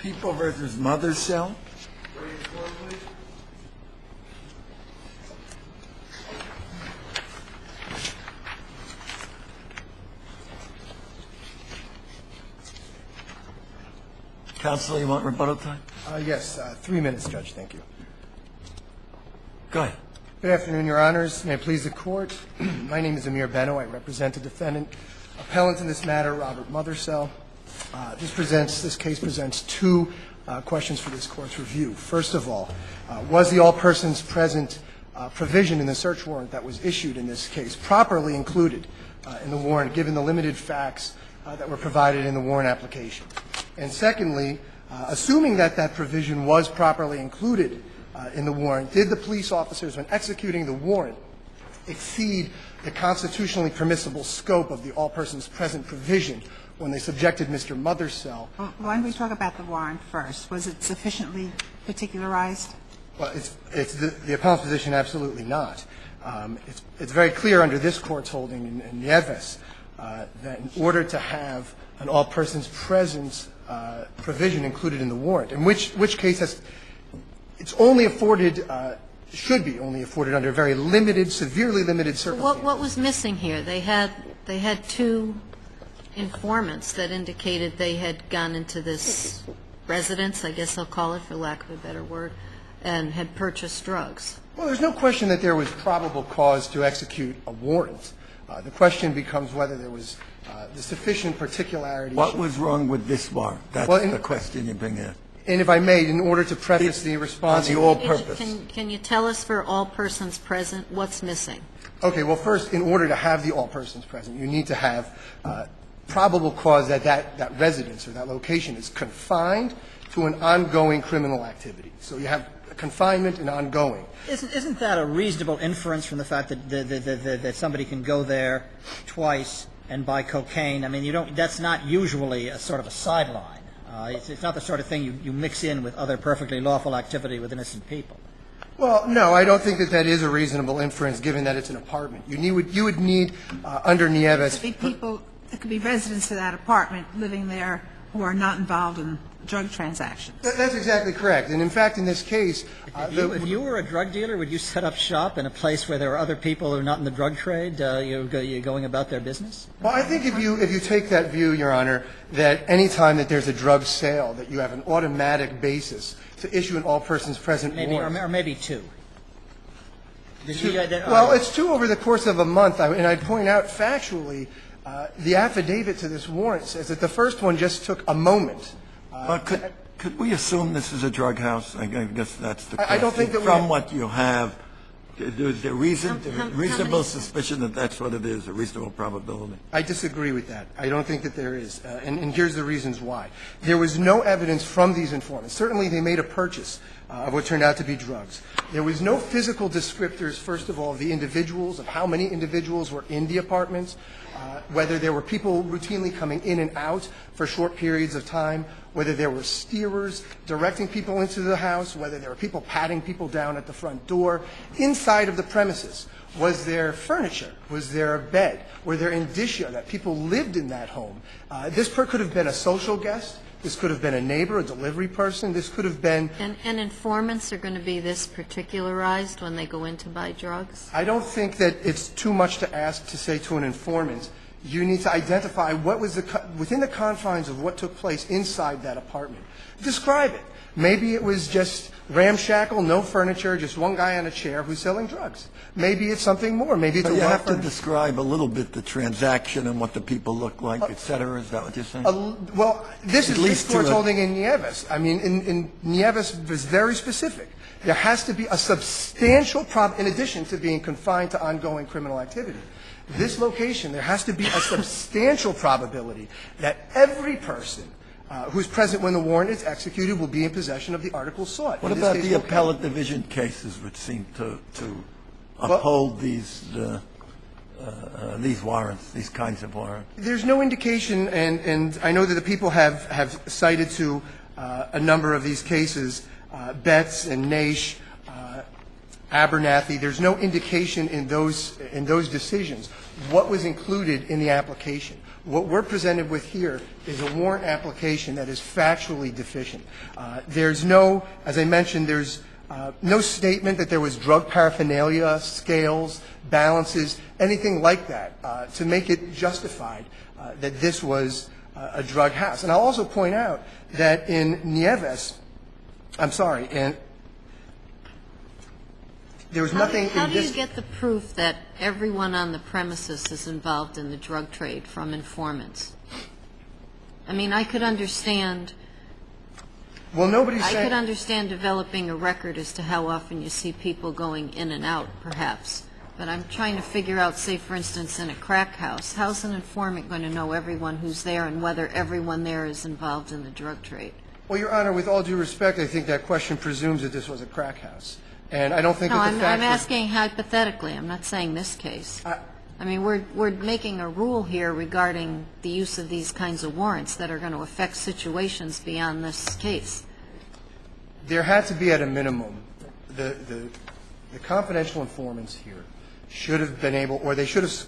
People versus Mothersell. Counsel, you want rebuttal time? Yes, 3 minutes, Judge. Thank you. Go ahead. Good afternoon, Your Honors. May it please the Court. My name is Amir Benno. I represent the defendant appellant in this matter, Robert Mothersell. This case presents two questions for this Court's review. First of all, was the all persons present provision in the search warrant that was issued in this case properly included in the warrant, given the limited facts that were provided in the warrant application? And secondly, assuming that that provision was properly included in the warrant, did the police officers, when executing the warrant, exceed the constitutionally permissible scope of the all persons present provision when they subjected Mr. Mothersell? Why don't we talk about the warrant first? Was it sufficiently particularized? Well, it's the appellant's position, absolutely not. It's very clear under this Court's holding in Nieves that in order to have an all persons present provision included in the warrant, in which case it's only afforded, should be only afforded under very limited, severely limited circumstances. What was missing here? They had two informants that indicated they had gone into this residence, I guess I'll call it for lack of a better word, and had purchased drugs. Well, there's no question that there was probable cause to execute a warrant. The question becomes whether there was the sufficient particularity. What was wrong with this warrant? That's the question you bring in. And if I may, in order to preface the response, the all purpose. Can you tell us for all persons present what's missing? Okay. Well, first, in order to have the all persons present, you need to have probable cause that that residence or that location is confined to an ongoing criminal activity. So you have confinement and ongoing. Isn't that a reasonable inference from the fact that somebody can go there twice and buy cocaine? I mean, that's not usually a sort of a sideline. It's not the sort of thing you mix in with other perfectly lawful activity with innocent people. Well, no, I don't think that is a reasonable inference, given that it's an apartment. You would need under Nieves. It could be residents of that apartment living there who are not involved in drug transactions. That's exactly correct. And in fact, in this case, if you were a drug dealer, would you set up shop in a place where there are other people who are not in the drug trade? You're going about their business? Well, I think if you take that view, Your Honor, that any time that there's a drug sale, that you have an automatic basis to issue an all persons present warrant. Or maybe two. Well, it's two over the course of a month. And I'd point out factually, the affidavit to this warrant says that the first one just took a moment. Could we assume this is a drug house? I guess that's the question. I don't think that from what you have, is there reasonable suspicion that that's what it is, a reasonable probability? I disagree with that. I don't think that there is. And here's the reasons why. There was no evidence from these informants. Certainly they made a purchase of what turned out to be drugs. There was no physical descriptors, first of all, of the individuals, of how many individuals were in the apartments, whether there were people routinely coming in and out for short periods of time, whether there were steerers directing people into the house, whether there were people patting people down at the front door. Inside of the premises, was there furniture? Was there a bed? Were there indicia that people lived in that home? This could have been a social guest. This could have been a neighbor, a delivery person. This could have been. And informants are going to be this particularized when they go in to buy drugs? I don't think that it's too much to ask to say to an informant, you need to identify what was within the confines of what took place inside that apartment. Describe it. Maybe it was just ramshackle, no furniture, just one guy on a chair who's selling drugs. Maybe it's something more. Maybe it's you have to describe a little bit the transaction and what the people look like, et cetera. Is that what you're saying? Well, this is this Court's holding in Nieves. I mean, in Nieves, it's very specific. There has to be a substantial problem, in addition to being confined to ongoing criminal activity. This location, there has to be a substantial probability that every person who's present when the warrant is executed will be in possession of the article sought. What about the appellate division cases which seem to uphold these warrants, these kinds of warrants? There's no indication, and I know that the people have cited to a number of these cases, Betts and Naish, Abernathy. There's no indication in those decisions what was included in the application. What we're presented with here is a warrant application that is factually deficient. There's no, as I mentioned, there's no statement that there was drug paraphernalia, scales, balances, anything like that to make it justified that this was a drug house. And I'll also point out that in Nieves, there was nothing in this. How do you get the proof that everyone on the premises is involved in the drug trade from informants? I mean, I could understand. Well, nobody's saying. I could understand developing a record as to how often you see people going in and out, perhaps. But I'm trying to figure out, say, for instance, in a crack house, how's an informant going to know everyone who's there and whether everyone there is involved in the drug trade? Well, Your Honor, with all due respect, I think that question presumes that this was a crack house. And I don't think that the fact I'm asking hypothetically. I'm not saying this case. I mean, we're making a rule here regarding the use of these kinds of warrants that are going to affect situations beyond this case. There had to be, at a minimum, the confidential informants here should have been able, or they should have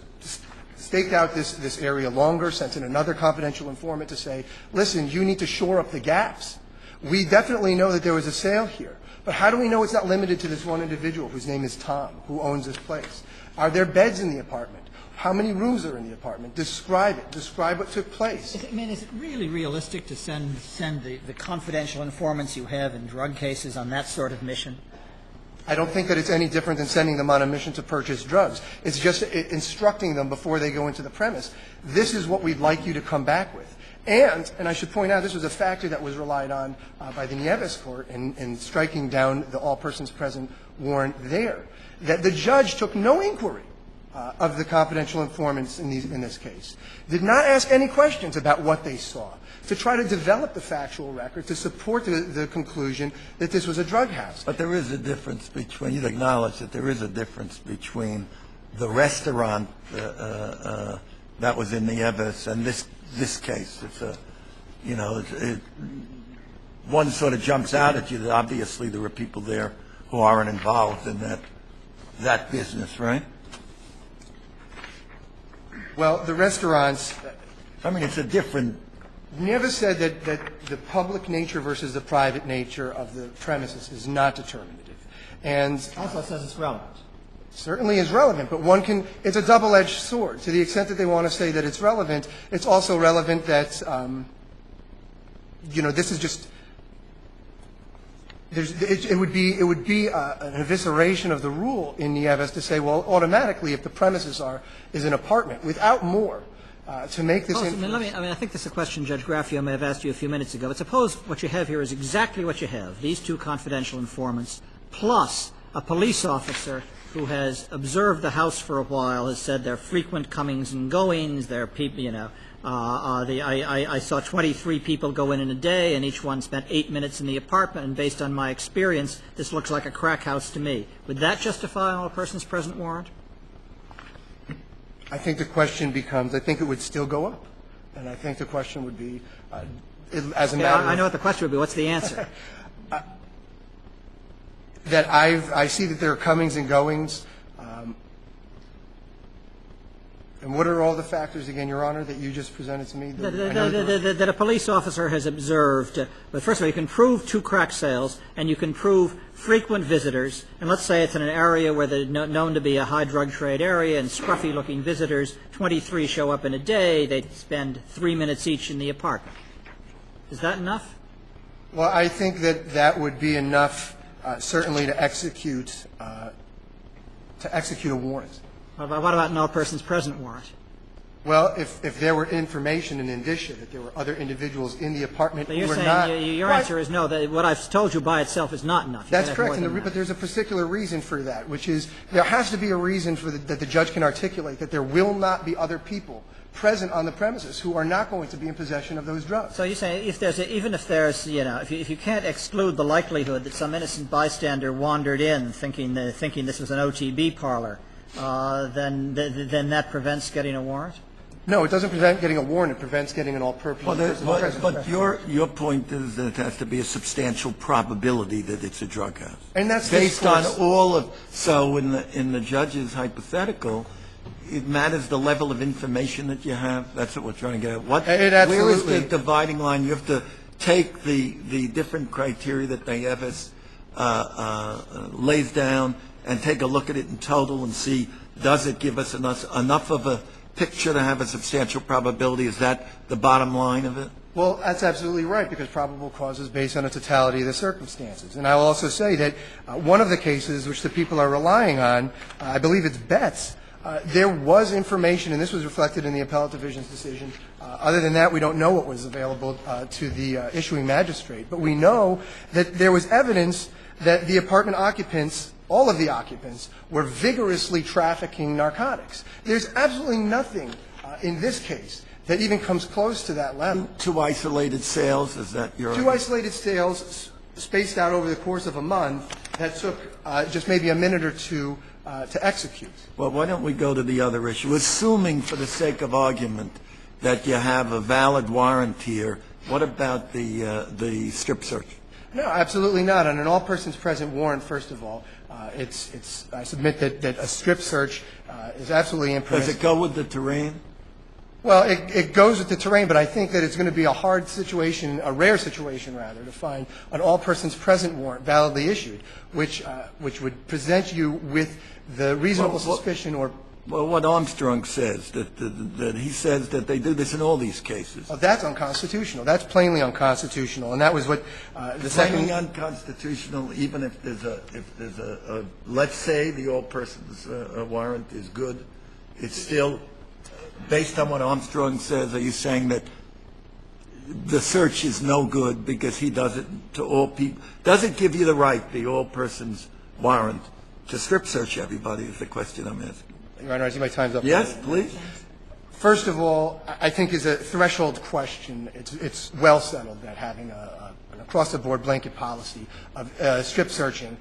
staked out this area longer, sent in another confidential informant to say, listen, you need to shore up the gaps. We definitely know that there was a sale here. But how do we know it's not limited to this one individual whose name is Tom, who owns this place? Are there beds in the apartment? How many rooms are in the apartment? Describe it. Describe what took place. I mean, is it really realistic to send the confidential informants you have in drug cases on that sort of mission? I don't think that it's any different than sending them on a mission to purchase drugs. It's just instructing them before they go into the premise. This is what we'd like you to come back with. And I should point out, this was a factor that was relied on by the Nieves court in striking down the all persons present warrant there, that the judge took no inquiry of the confidential informants in this case, did not ask any questions about what they saw, to try to develop the factual record to support the conclusion that this was a drug house. But there is a difference between, you acknowledge that there is a difference between the restaurant that was in Nieves and this case. It's a, you know, one sort of jumps out at you that obviously there were people there who aren't involved in that business, right? Well, the restaurants. I mean, it's a different. Nieves said that the public nature versus the private nature of the premises is not determinative. And Also says it's relevant. Certainly is relevant, but one can, it's a double-edged sword. To the extent that they want to say that it's relevant, it's also relevant that, you know, this is just, it would be an evisceration of the rule in Nieves to say, well, automatically, if the premises is an apartment, without more, to make this inference. I think this is a question Judge Graffio may have asked you a few minutes ago. But suppose what you have here is exactly what you have, these two confidential informants, plus a police officer who has observed the house for a while, has said there are frequent comings and goings, there are people, you know, I saw 23 people go in a day, and each one spent 8 minutes in the apartment, and based on my experience, this looks like a crack house to me. Would that justify an all persons present warrant? I think the question becomes, I think it would still go up. And I think the question would be, as a matter of... I know what the question would be. What's the answer? That I see that there are comings and goings. And what are all the factors, again, Your Honor, that you just presented to me? That a police officer has observed. But first of all, you can prove 2 crack sales, and you can prove frequent visitors. And let's say it's in an area where they're known to be a high drug trade area, and scruffy-looking visitors, 23 show up in a day. They spend 3 minutes each in the apartment. Is that enough? Well, I think that would be enough, certainly, to execute a warrant. What about an all persons present warrant? Well, if there were information and indicia that there were other individuals in the apartment But who you're were saying not... your answer is no. That what I've told you by itself is not enough. That's correct. But there's a particular reason for that, which is there has to be a reason that the judge can articulate that there will not be other people present on the premises who are not going to be in possession of those drugs. So you say even if there's, you know, if you can't exclude the likelihood that some innocent bystander wandered in thinking this was an OTB parlor, then that prevents getting a warrant? No, it doesn't prevent getting a warrant. It prevents getting an all-purpose. But your point is that it has to be a substantial probability that it's a drug house. And that's based on all of. So in the judge's hypothetical, it matters the level of information that you have? That's what we're trying to get at. It where is absolutely- the dividing line? You have to take the different criteria that Nieves lays down and take a look at it in total and see, does it give us enough of a picture to have a substantial probability? Is that the bottom line of it? Well, that's absolutely right, because probable cause is based on the totality of the circumstances. And I will also say that one of the cases which the people are relying on, I believe it's Betts, there was information, and this was reflected in the appellate division's decision. Other than that, we don't know what was available to the issuing magistrate. But we know that there was evidence that the apartment occupants, all of the occupants, were vigorously trafficking narcotics. There's absolutely nothing in this case that even comes close to that level. Two isolated sales, is that your Two isolated sales spaced out over the course of a month that took just maybe a minute or two to execute. Well, why don't we go to the other issue? Assuming, for the sake of argument, that you have a valid warrant here, what about the strip search? No, absolutely not. On an all-persons present warrant, first of all, I submit that a strip search is absolutely impermissible. Does it go with the terrain? Well, it goes with the terrain, but I think that it's going to be a hard situation, a rare situation, rather, to find an all-persons present warrant validly issued, which would present you with the reasonable suspicion or... Well, what Armstrong says, that he says that they do this in all these cases. Oh, that's unconstitutional. That's plainly unconstitutional, and that was what the second... Plainly unconstitutional, even if there's a let's say the all-persons warrant is good, it's still... Based on what Armstrong says, are you saying that the search is no good because he does it to all people? Does it give you the right, the all-persons warrant, to strip search everybody is the question I'm asking. Your Honor, I see my time's up. Yes, please. First of all, I think is a threshold question. It's well settled that having an across-the-board blanket policy of strip searching,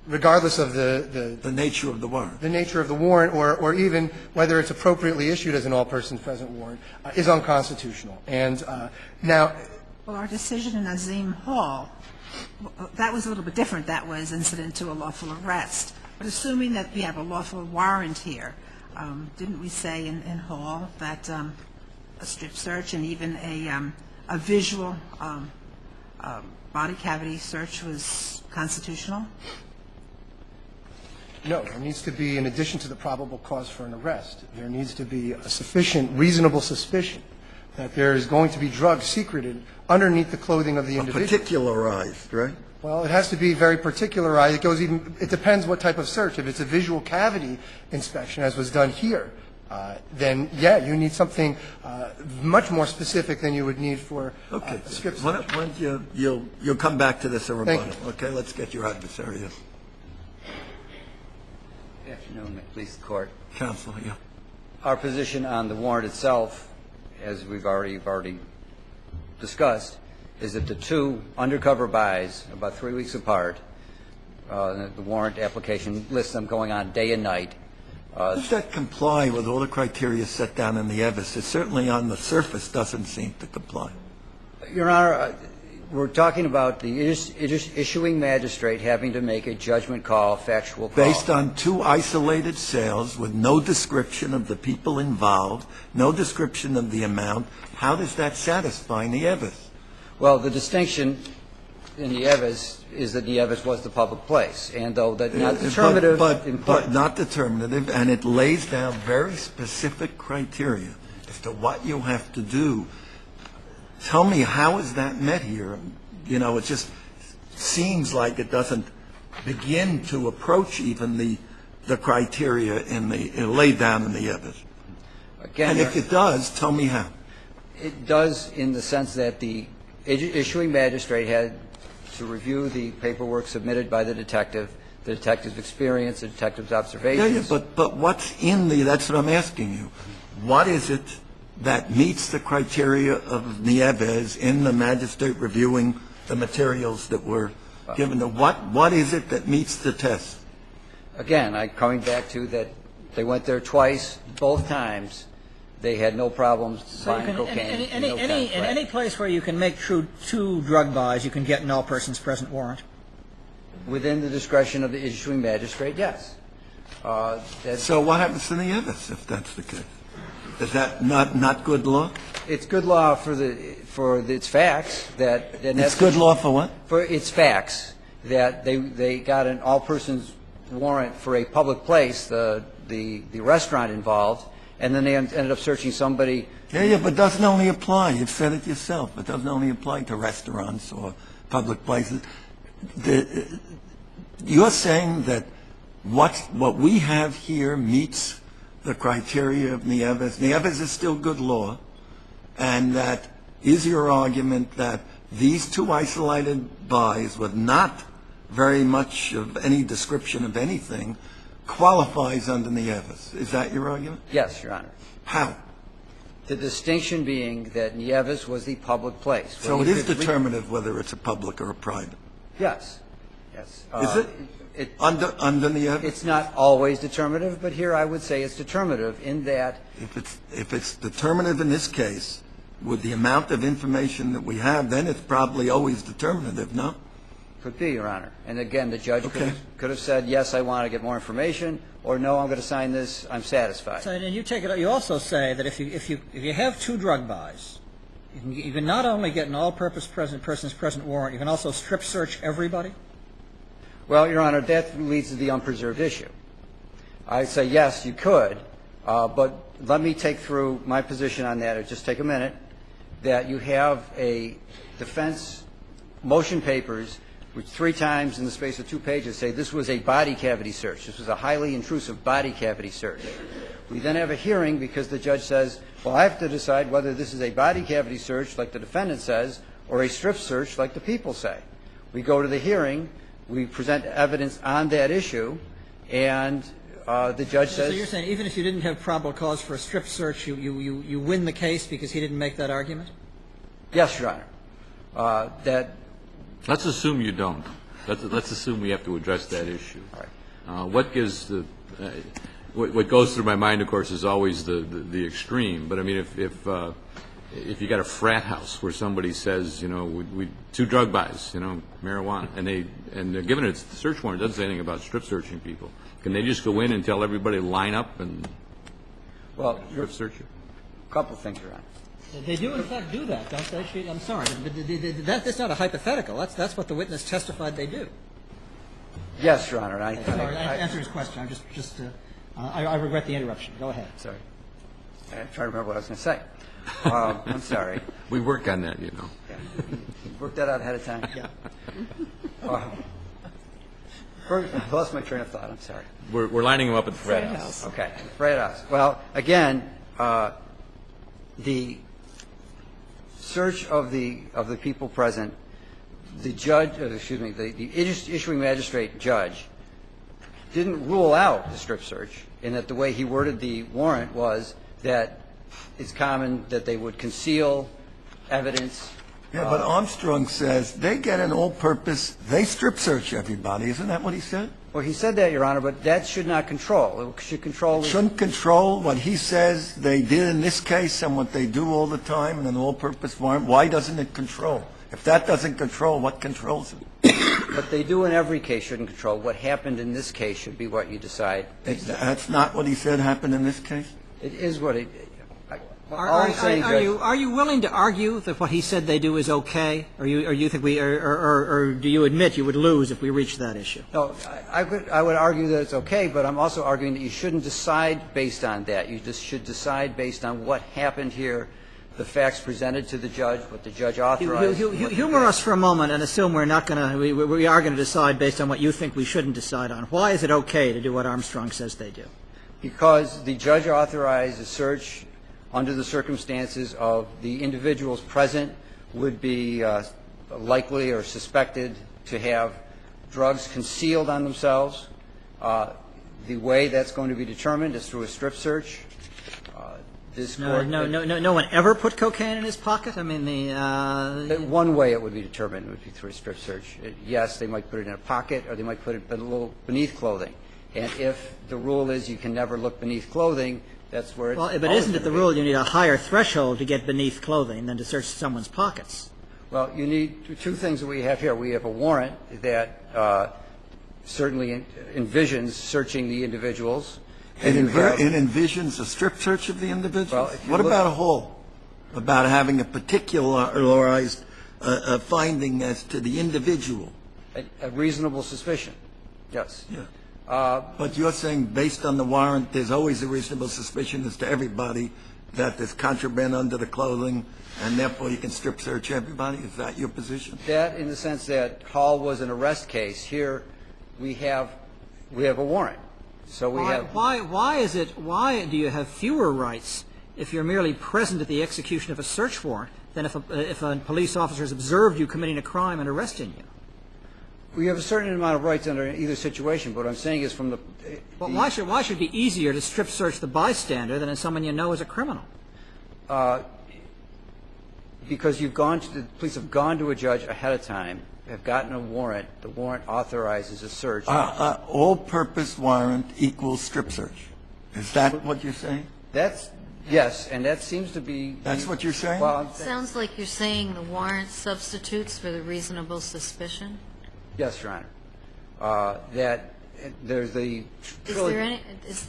regardless of The nature of the warrant. the nature of the warrant or even whether it's appropriately issued as an all-persons present warrant, is unconstitutional. And now... Well, our decision in Azim Hall, that was a little bit different. That was incident to a lawful arrest. But assuming that we have a lawful warrant here, didn't we say in Hall that a strip search and even a visual body cavity search was constitutional? No, there needs to be, in addition to the probable cause for an arrest, there needs to be a sufficient, reasonable suspicion that there is going to be drugs secreted underneath the clothing of the individual. Particularized, right? Well, it has to be very particularized. It depends what type of search. If it's a visual cavity inspection, as was done here, then, yeah, you need something much more specific than you would need for Okay. a strip Why search. don't you'll come back to this in rebuttal. Thank you. Okay, let's get your adversary. Good afternoon, please, the Court. Counsel, yeah. Our position on the warrant itself, as we've already discussed, is that the two undercover buys, about 3 weeks apart, the warrant application lists them going on day and night. Does that comply with all the criteria set down in the Evis? It certainly on the surface doesn't seem to comply. Your Honor, we're talking about the issuing magistrate having to make a judgment call, factual call. Based on two isolated sales with no description of the people involved, no description of the amount, how does that satisfy Nieves? Well, the distinction in Nieves is that Nieves was the public place, and though that's not determinative. But not determinative, and it lays down very specific criteria as to what you have to do. Tell me, how is that met here? You know, it just seems like it doesn't begin to approach even the criteria laid down in the Nieves. Again, And if it does, tell me how. it does in the sense that the issuing magistrate had to review the paperwork submitted by the detective's experience, the detective's observations. Yeah, but what's in that's what I'm asking you. What is it that meets the criteria of Nieves in the magistrate reviewing the materials that were given? What is it that meets the test? Again, coming back to that they went there twice, both times. They had no problems buying cocaine. In any place where you can make two drug buys, you can get an all-persons present warrant. Within the discretion of the issuing magistrate, yes. So what happens to the others if that's the case? Is that not good law? It's good law for its facts that. It's good law for what? For its facts that they got an all-persons warrant for a public place, the restaurant involved, and then they ended up searching somebody. Yeah, but it doesn't only apply. You've said it yourself. It doesn't only apply to restaurants or public places. You're saying that what we have here meets the criteria of Nieves. Nieves is still good law, and that is your argument that these two isolated buys with not very much of any description of anything qualifies under Nieves. Is that your argument? Yes, Your Honor. How? The distinction being that Nieves was the public place. So it is determinative whether it's a public or a private? Yes. Yes. Is it? Under Nieves? It's not always determinative, but here I would say it's determinative in that. If it's determinative in this case, with the amount of information that we have, then it's probably always determinative, no? Could be, Your Honor. And again, the judge could have said, yes, I want to get more information, or no, I'm going to sign this, I'm satisfied. So, and you take it. You also say that if you have two drug buys, you can not only get an all-purpose person's present warrant, you can also strip search everybody. Well, Your Honor, that leads to the unpreserved issue. I say yes, you could, but let me take through my position on that. It'll just take a minute. That you have a defense motion papers which 3 times in the space of 2 pages say this was a body cavity search. This was a highly intrusive body cavity search. We then have a hearing because the judge says, well, I have to decide whether this is a body cavity search like the defendant says or a strip search like the people say. We go to the hearing. We present evidence on that issue, and the judge says. So you're saying even if you didn't have probable cause for a strip search, you win the case because he didn't make that argument? Yes, Your Honor. Let's assume you don't. Let's assume we have to address that issue. All right. What gives the what goes through my mind, of course, is always the extreme. But I mean, if you got a frat house where somebody says, you know, we 2 drug buys, you know, marijuana, and they're given it a search warrant, it doesn't say anything about strip searching people. Can they just go in and tell everybody to line up and strip search you? A couple things, Your Honor. They do, in fact, do that, don't they? I'm sorry, but that's not a hypothetical. That's what the witness testified they do. Yes, Your Honor. Sorry, answer his question. I regret the interruption. Go ahead. Sorry. I'm trying to remember what I was going to say. I'm sorry. We work on that, you know. Yeah. Work that out ahead of time. Yeah. I lost my train of thought. I'm sorry. We're lining them up at the frat house. Okay. Frat house. Well, again, the search of the people present, the judge, the issuing magistrate judge didn't rule out the strip search in that the way he worded the warrant was that it's common that they would conceal evidence. Yeah, but Armstrong says they get an all-purpose, they strip search everybody. Isn't that what he said? Well, he said that, Your Honor, but that should not control. It should control. Shouldn't control what he says they did in this case and what they do all the time in an all-purpose warrant. Why doesn't it control? If that doesn't control, what controls it? What they do in every case shouldn't control. What happened in this case should be what you decide. That's not what he said happened in this case? It is what it. Are you willing to argue that what he said they do is okay, or you think or do you admit you would lose if we reached that issue? No, I would argue that it's okay, but I'm also arguing that you shouldn't decide based on that. You just should decide based on what happened here, the facts presented to the judge, what the judge authorized. Humor us for a moment and assume we are going to decide based on what you think we shouldn't decide on. Why is it okay to do what Armstrong says they do? Because the judge authorized a search under the circumstances of the individuals present would be likely or suspected to have drugs concealed on themselves. The way that's going to be determined is through a strip search. No one ever put cocaine in his pocket? I mean, one way it would be determined would be through a strip search. Yes, they might put it in a pocket or they might put it a little beneath clothing. And if the rule is you can never look beneath clothing, that's where it's Well, but isn't it the rule you need a higher threshold to get beneath clothing than to search someone's pockets? Well, you need 2 things that we have here. We have a warrant that certainly envisions searching the individuals. It And you have- envisions a strip search of the individual? Well, if you What look- about a whole? About having a particularized finding as to the individual? a reasonable suspicion, yes. Yeah. But you're saying based on the warrant, there's always a reasonable suspicion as to everybody that there's contraband under the clothing, and therefore you can strip search everybody? Is that your position? That in the sense that Hall was an arrest case. Here we have a warrant. So we have. Why do you have fewer rights if you're merely present at the execution of a search warrant than if a police officer has observed you committing a crime and arresting you? We have a certain amount of rights under either situation, but what I'm saying is from the. But why should it be easier to strip search the bystander than someone you know is a criminal? Because the police have gone to a judge ahead of time, have gotten a warrant. The warrant authorizes a search. All-purpose warrant equals strip search. Is that what you're saying? Yes, and that seems to be. That's what you're saying? Well, Sounds like you're saying the warrant substitutes for the reasonable suspicion? yes, Your Honor. That there's the.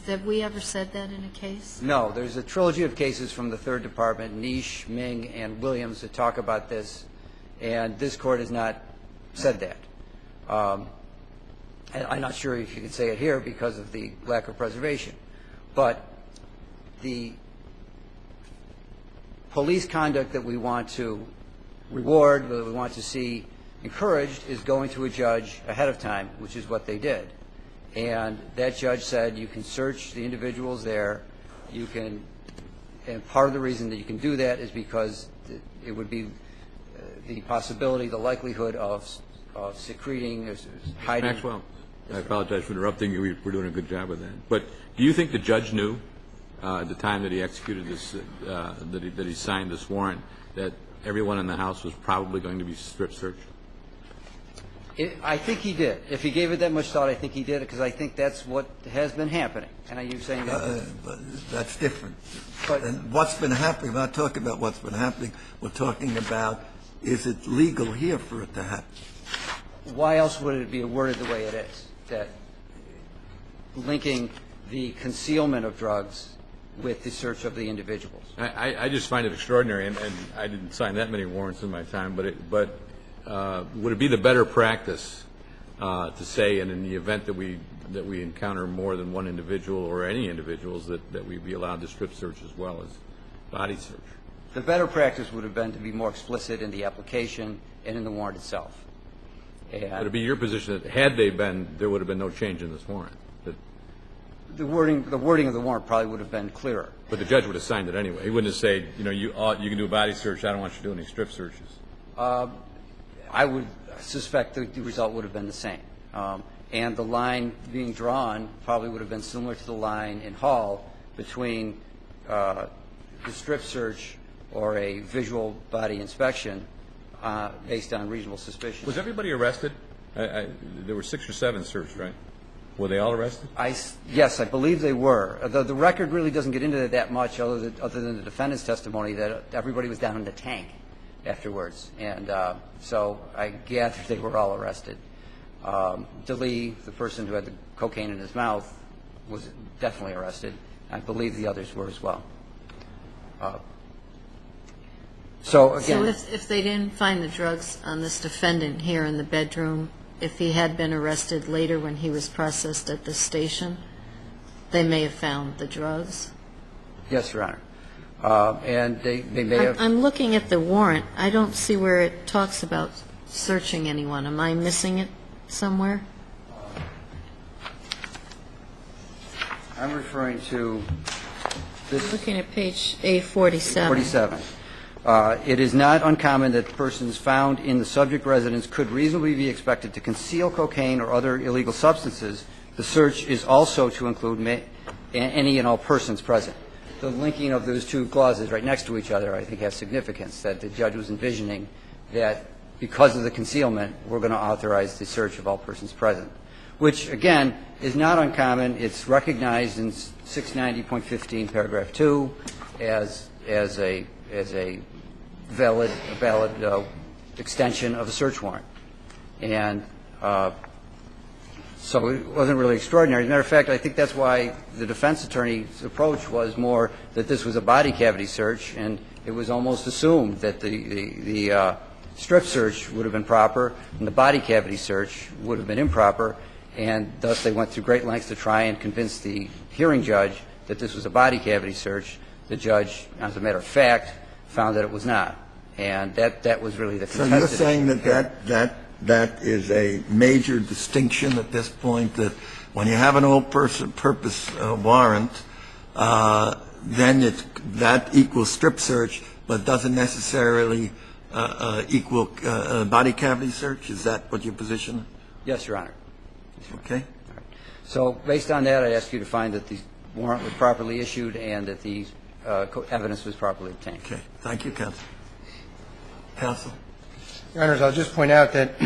Have we ever said that in a case? No, there's a trilogy of cases from the Third Department, Niche, Ming, and Williams, that talk about this, and this Court has not said that. And I'm not sure if you can say it here because of the lack of preservation. But the police conduct that we want to reward, that we want to see encouraged, is going to a judge ahead of time, which is what they did. And that judge said you can search the individuals there, you can, and part of the reason that you can do that is because it would be the possibility, the likelihood of secreting, hiding. Maxwell, I apologize for interrupting you. We're doing a good job with that. But do you think the judge knew at the time that he executed this, that he signed this warrant, that everyone in the house was probably going to be strip searched? I think he did. If he gave it that much thought, I think he did it because I think that's what has been happening. And are you saying that? But that's different. But- And what's been happening, we're not talking about what's been happening. We're talking about, is it legal here for it to happen? Why else would it be worded the way it is? That linking the concealment of drugs with the search of the individuals. I just find it extraordinary, and I didn't sign that many warrants in my time, but would it be the better practice to say, and in the event that we encounter more than one individual or any individuals, that we be allowed to strip search as well as body search? The better practice would have been to be more explicit in the application and in the warrant itself. Would it be your position that had they been, there would have been no change in this warrant? The wording of the warrant probably would have been clearer. But the judge would have signed it anyway. He wouldn't have said, you can do a body search. I don't want you to do any strip searches. I would suspect the result would have been the same. And the line being drawn probably would have been similar to the line in Hall between the strip search or a visual body inspection based on reasonable suspicion. Was everybody arrested? There were 6 or 7 searched, right? Were they all arrested? Yes, I believe they were. The record really doesn't get into that much other than the defendant's testimony that everybody was down in the tank afterwards. And so I gather they were all arrested. DeLee, the person who had the cocaine in his mouth, was definitely arrested. I believe the others were as well. So again, So if they didn't find the drugs on this defendant here in the bedroom, if he had been arrested later when he was processed at the station, they may have found the drugs? yes, Your Honor. And they may have. I'm looking at the warrant. I don't see where it talks about searching anyone. Am I missing it somewhere? I'm referring to this. Looking at page A47. 47. It is not uncommon that persons found in the subject residence could reasonably be expected to conceal cocaine or other illegal substances. The search is also to include any and all persons present. The linking of those two clauses right next to each other, I think, has significance, that the judge was envisioning that because of the concealment, we're going to authorize the search of all persons present, which, again, is not uncommon. It's recognized in 690.15, paragraph 2, as a valid extension of a search warrant. And So it wasn't really extraordinary. As a matter of fact, I think that's why the defense attorney's approach was more that this was a body cavity search, and it was almost assumed that the strip search would have been proper and the body cavity search would have been improper, and thus they went through great lengths to try and convince the hearing judge that this was a body cavity search. The judge, as a matter of fact, found that it was not. And that was really the contested issue. So you're saying that is a major distinction at this point, that when you have an all-purpose warrant, then that equals strip search, but doesn't necessarily equal body cavity search? Is that what your position is? Yes, Your Honor. Okay. So based on that, I ask you to find that the warrant was properly issued and that the evidence was properly obtained. Okay. Thank you, counsel. Counsel. Your Honors, I'll just point out that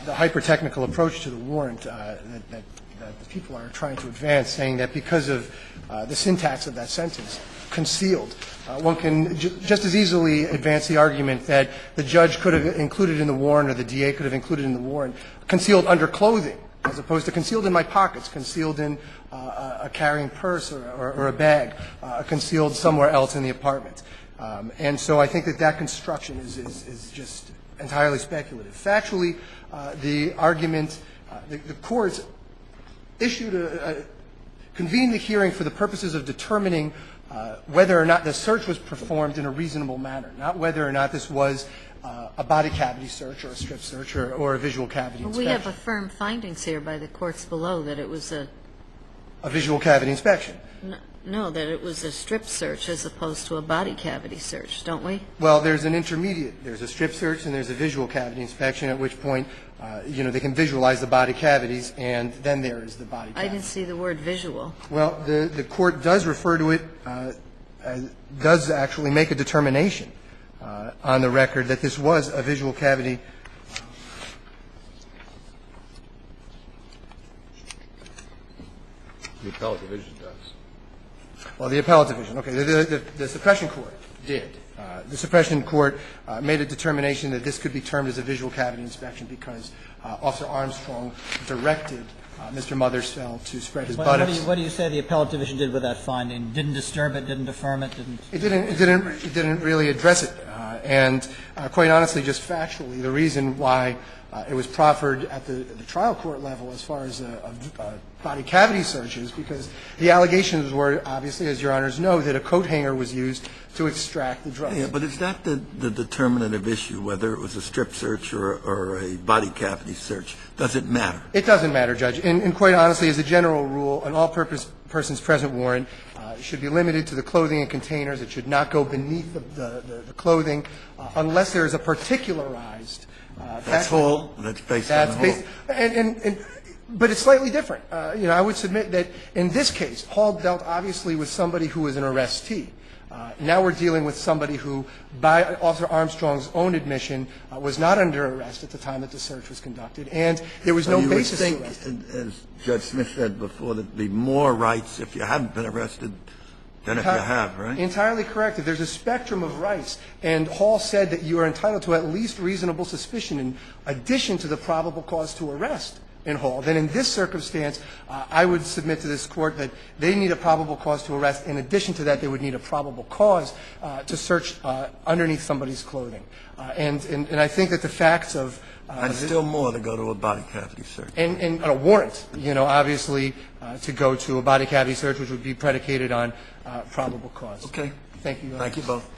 the hyper-technical approach to the warrant that the people are trying to advance, saying that because of the syntax of that sentence, concealed, one can just as easily advance the argument that the judge could have included in the warrant or the DA could have included in the warrant concealed under clothing, as opposed to concealed in my pockets, concealed in a carrying purse or a bag, concealed somewhere else in the apartment. And so I think that construction is just entirely speculative. Factually, the argument, the court issued convened the hearing for the purposes of determining whether or not the search was performed in a reasonable manner, not whether or not this was a body cavity search or a strip search or a visual cavity inspection. We have affirmed findings here by the courts below that it was a visual cavity inspection. No, that it was a strip search as opposed to a body cavity search, don't we? Well, there's an intermediate. There's a strip search and there's a visual cavity inspection, at which point, they can visualize the body cavities, and then there is the body cavity. I didn't see the word visual. Well, the court does refer to it, does actually make a determination on the record that this was a visual cavity. The appellate division does. Well, the appellate division. Okay. The suppression court did. The suppression court made a determination that this could be termed as a visual cavity inspection because Officer Armstrong directed Mr. Mothersell to spread his buttocks. What do you say the appellate division did with that finding? Didn't disturb it, didn't affirm it, didn't? It didn't really address it. And quite honestly, just factually, the reason why it was proffered at the trial court level as far as a body cavity search is because the allegations were, obviously, as Your Honors know, that a coat hanger was used to extract the drugs. Yeah, but is that the determinative issue, whether it was a strip search or a body cavity search? Does it matter? It doesn't matter, Judge. And quite honestly, as a general rule, an all-purpose person's present warrant should be limited to the clothing and containers. It should not go beneath the clothing unless there is a particularized That's Hall. That's based on Hall. But it's slightly different. I would submit that in this case, Hall dealt obviously with somebody who was an arrestee. Now we're dealing with somebody who, by Officer Armstrong's own admission, was not under arrest at the time that the search was conducted, and there was no basis to arrest him. As Judge Smith said before, there'd be more rights if you haven't been arrested than if you have, right? Entirely correct. There's a spectrum of rights, and Hall said that you are entitled to at least reasonable suspicion in addition to the probable cause to arrest in Hall. Then in this circumstance, I would submit to this Court that they need a probable cause to arrest. In addition to that, they would need a probable cause to search underneath somebody's clothing. And I think that the facts of And still more to go to a body cavity search. and a warrant, obviously, to go to a body cavity search, which would be predicated on probable cause. Okay. Thank you, Your Honor. Thank you both.